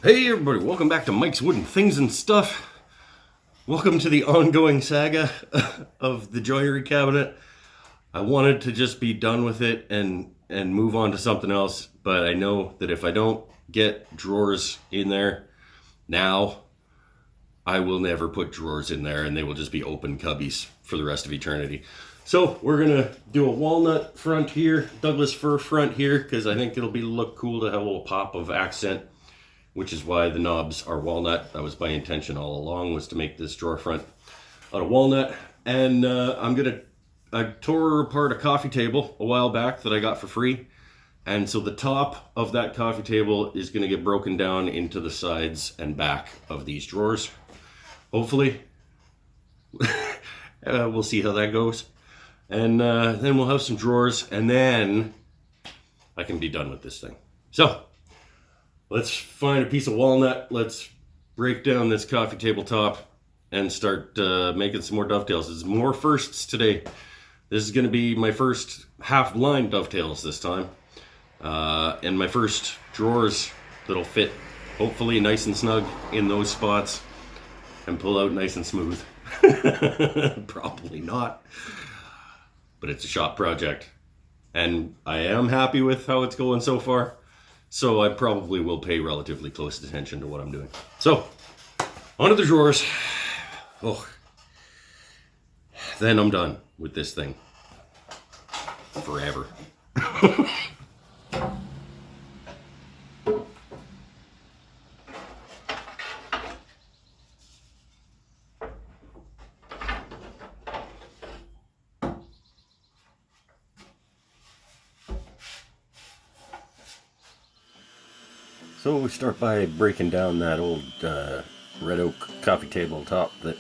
Hey everybody, welcome back to Mike's Wooden Things and Stuff. Welcome to the ongoing saga of the joinery cabinet. I wanted to just be done with it and move on to something else, but I know that if I don't get drawers in there now, I will never put drawers in there and they will just be open cubbies for the rest of eternity. So we're gonna do a walnut front here, Douglas fir front here, because I think it'll look cool to have a little pop of accent, which is why the knobs are walnut. That was my intention all along, was to make this drawer front out of walnut. And I tore apart a coffee table a while back that I got for free. And so the top of that coffee table is gonna get broken down into the sides and back of these drawers. Hopefully. We'll see how that goes. And then we'll have some drawers and then I can be done with this thing. So, let's find a piece of walnut, let's break down this coffee table top and start making some more dovetails. There's more firsts today. This is going to be my first half-blind dovetails this time. And my first drawers that'll fit hopefully nice and snug in those spots and pull out nice and smooth. Probably not. But it's a shop project. And I am happy with how it's going so far. So I probably will pay relatively close attention to what I'm doing. So, onto the drawers. Oh. Then I'm done with this thing. Forever. So we start by breaking down that old red oak coffee table top that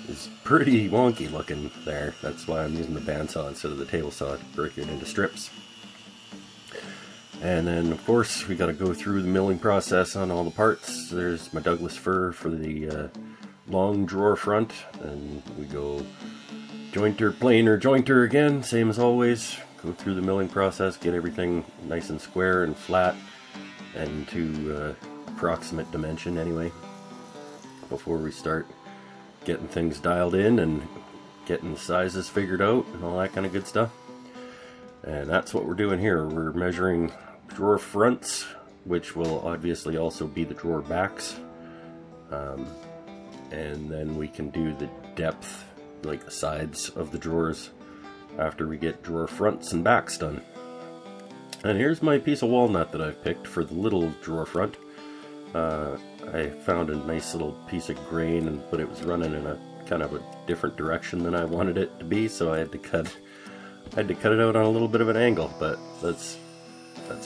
is pretty wonky looking there. That's why I'm using the bandsaw instead of the table saw to break it into strips. And then of course we got to go through the milling process on all the parts. There's my Douglas fir for the long drawer front, and we go jointer, planer, jointer again, same as always. Go through the milling process, get everything nice and square and flat and to approximate dimension anyway, before we start getting things dialed in and getting the sizes figured out and all that kind of good stuff. And that's what we're doing here. We're measuring drawer fronts, which will obviously also be the drawer backs, and then we can do the depth, like the sides of the drawers, after we get drawer fronts and backs done. And here's my piece of walnut that I've picked for the little drawer front. I found a nice little piece of grain, but it was running in a kind of a different direction than I wanted it to be, so I had to cut it out on a little bit of an angle, but that's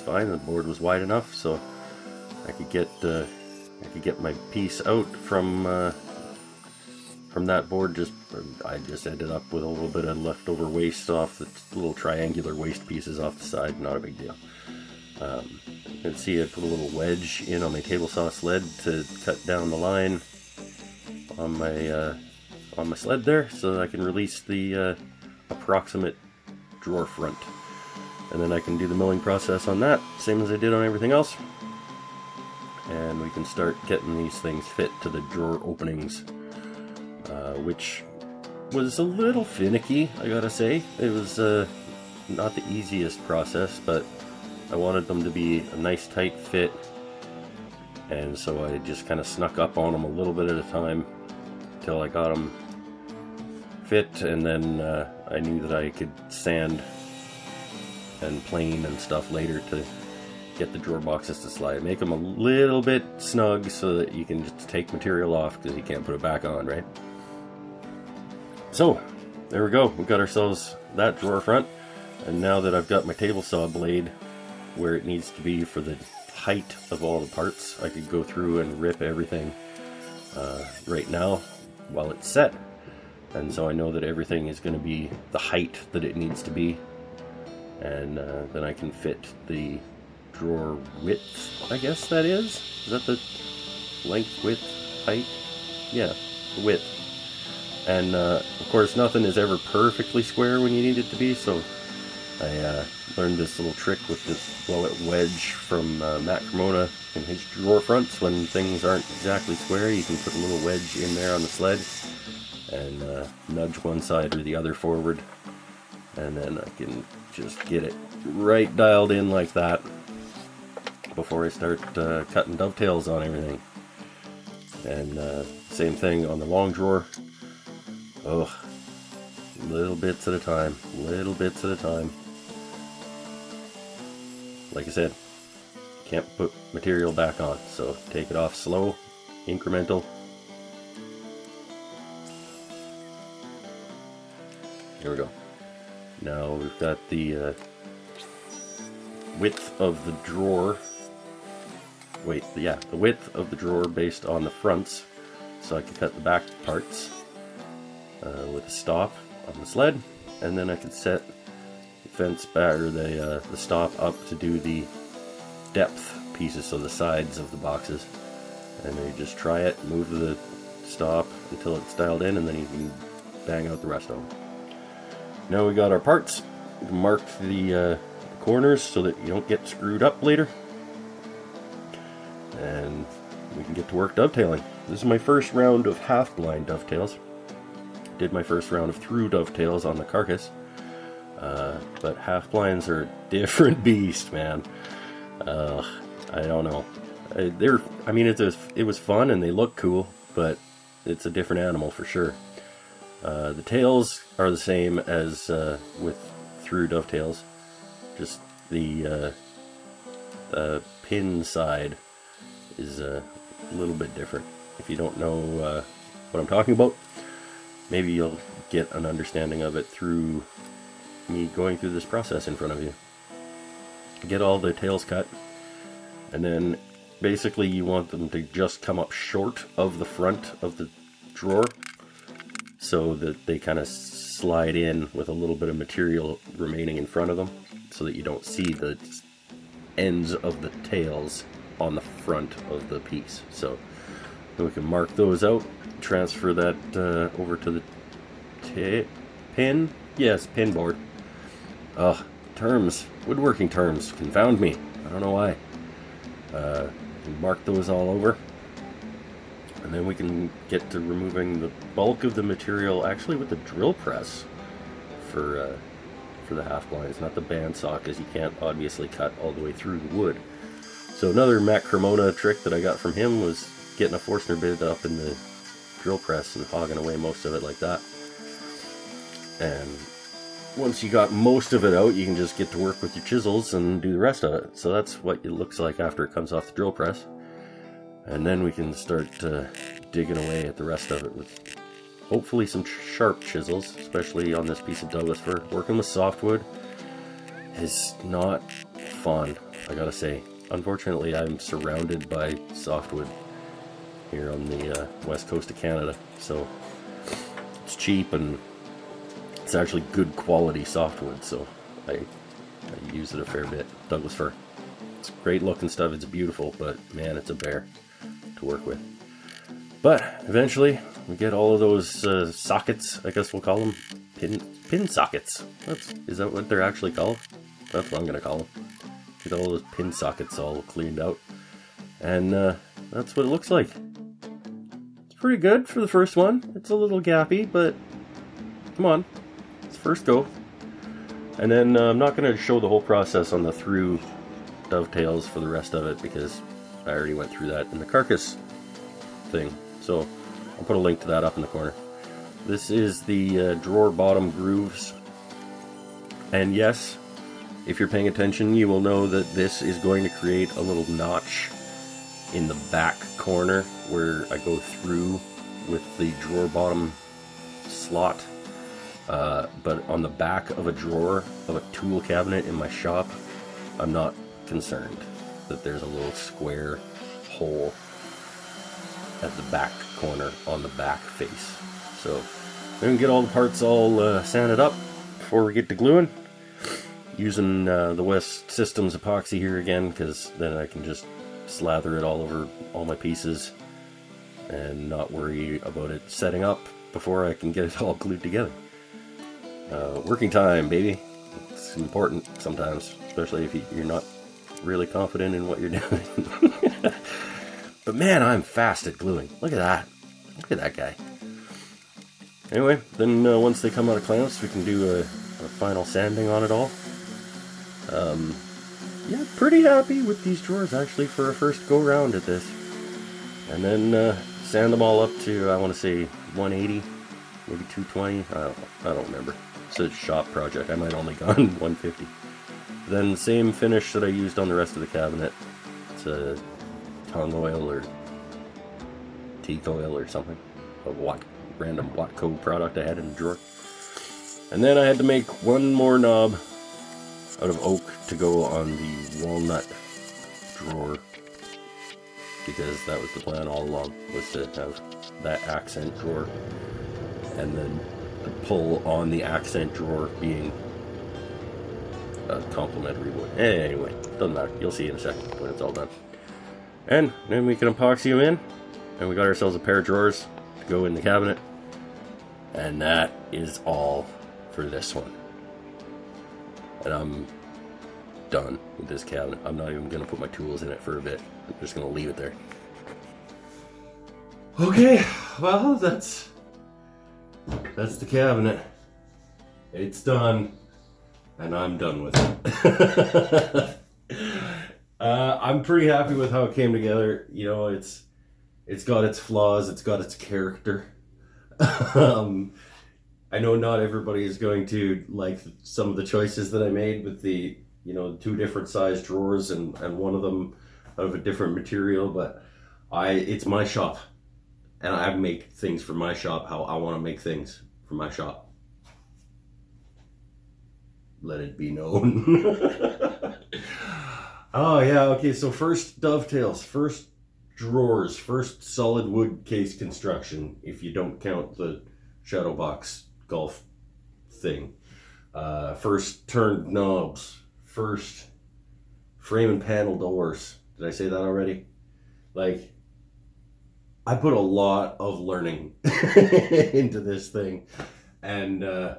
fine. The board was wide enough, so I could get my piece out from that board. I just ended up with a little bit of leftover waste off the little triangular waste pieces off the side. Not a big deal. You can see I put a little wedge in on my table saw sled to cut down the line on my sled there, so that I can release the approximate drawer front, and then I can do the milling process on that, same as I did on everything else, and we can start getting these things fit to the drawer openings. Which was a little finicky, I gotta say. It was not the easiest process, but I wanted them to be a nice tight fit, and so I just kind of snuck up on them a little bit at a time till I got them fit, and then I knew that I could sand and plane and stuff later to get the drawer boxes to slide. Make them a little bit snug so that you can just take material off, because you can't put it back on, right? So, there we go. We got ourselves that drawer front, and now that I've got my table saw blade where it needs to be for the height of all the parts, I could go through and rip everything right now while it's set, and so I know that everything is going to be the height that it needs to be, and then I can fit the drawer width, I guess that is. Is that the length, width, height? Yeah, the width. And of course nothing is ever perfectly square when you need it to be, so I learned this little trick with this wallet wedge from Matt Cremona in his drawer fronts. When things aren't exactly square, you can put a little wedge in there on the sled and nudge one side or the other forward, and then I can just get it right dialed in like that before I start cutting dovetails on everything. And same thing on the long drawer. Oh, little bits at a time, little bits at a time. Like I said, can't put material back on, so take it off slow, incremental. There we go. Now we've got the width of the drawer. Wait, yeah, the width of the drawer based on the fronts, so I can cut the back parts with a stop on the sled, and then I can set the fence back, or the stop up to do the depth pieces, so the sides of the boxes. And then you just try it, move the stop until it's dialed in, and then you can bang out the rest of them. Now we got our parts. Mark the corners so that you don't get screwed up later. And we can get to work dovetailing. This is my first round of half-blind dovetails. Did my first round of through dovetails on the carcass. But half-blinds are a different beast, man. I don't know. I mean, it was fun and they look cool, but it's a different animal for sure. The tails are the same as with through dovetails, just the pin side is a little bit different. If you don't know what I'm talking about, maybe you'll get an understanding of it through me going through this process in front of you. Get all the tails cut, and then basically you want them to just come up short of the front of the drawer, so that they kind of slide in with a little bit of material remaining in front of them, so that you don't see the ends of the tails on the front of the piece. So we can mark those out, transfer that over to the pin. Yes, pin board. Terms, woodworking terms confound me. I don't know why. Mark those all over. And then we can get to removing the bulk of the material, actually with the drill press for the half blinds, not the bandsaw, because you can't obviously cut all the way through the wood. So another Matt Cremona trick that I got from him was getting a Forstner bit up in the drill press and hogging away most of it like that. And once you got most of it out, you can just get to work with your chisels and do the rest of it. So that's what it looks like after it comes off the drill press. And then we can start digging away at the rest of it with hopefully some sharp chisels, especially on this piece of Douglas fir. Working with softwood is not fun, I gotta say. Unfortunately, I'm surrounded by softwood here on the west coast of Canada, so it's cheap and it's actually good quality softwood, so I use it a fair bit. Douglas fir. It's great looking stuff, it's beautiful, but man, it's a bear to work with. But eventually we get all of those sockets, I guess we'll call them pin sockets. Is that what they're actually called? That's what I'm gonna call them. Get all those pin sockets all cleaned out, and that's what it looks like. It's pretty good for the first one. It's a little gappy, but come on, it's first go. And then I'm not going to show the whole process on the through dovetails for the rest of it, because I already went through that in the carcass thing. So I'll put a link to that up in the corner. This is the drawer bottom grooves, and yes, if you're paying attention, you will know that this is going to create a little notch in the back corner where I go through with the drawer bottom slot. But on the back of a drawer of a tool cabinet in my shop, I'm not concerned that there's a little square hole at the back corner on the back face. So we can get all the parts all sanded up before we get to gluing. Using the West Systems epoxy here again, because then I can just slather it all over all my pieces and not worry about it setting up before I can get it all glued together. Working time, baby. It's important sometimes, especially if you're not really confident in what you're doing. But man, I'm fast at gluing. Look at that. Look at that guy. Anyway, then once they come out of clamps, we can do a final sanding on it all. Yeah, pretty happy with these drawers actually for a first go round at this. And then sand them all up to, I want to say 180, maybe 220. I don't remember. It's a shop project. I might only gone 150. Then same finish that I used on the rest of the cabinet. It's a tongue oil or teak oil or something. A random Watco product I had in the drawer. And then I had to make one more knob out of oak to go on the walnut drawer, because that was the plan all along, was to have that accent drawer and then the pull on the accent drawer being a complementary wood. Anyway, doesn't matter. You'll see in a second when it's all done. And then we can epoxy them in, and we got ourselves a pair of drawers to go in the cabinet. And that is all for this one. And I'm done with this cabinet. I'm not even going to put my tools in it for a bit. I'm just going to leave it there. Okay, well, that's the cabinet. It's done. And I'm done with it. I'm pretty happy with how it came together. You know, it's got its flaws, it's got its character. I know not everybody is going to like some of the choices that I made with the, you know, 2 different size drawers and one of them out of a different material, but it's my shop, and I make things for my shop how I want to make things for my shop. Let it be known. Oh yeah, okay, so first dovetails, first drawers, first solid wood case construction, if you don't count the shadow box golf thing. First turned knobs, first frame and panel doors. Did I say that already? Like, I put a lot of learning into this thing, and I'm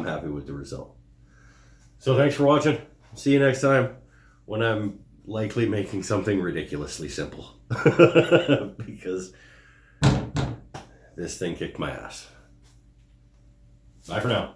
happy with the result. So thanks for watching. See you next time, when I'm likely making something ridiculously simple. Because this thing kicked my ass. Bye for now.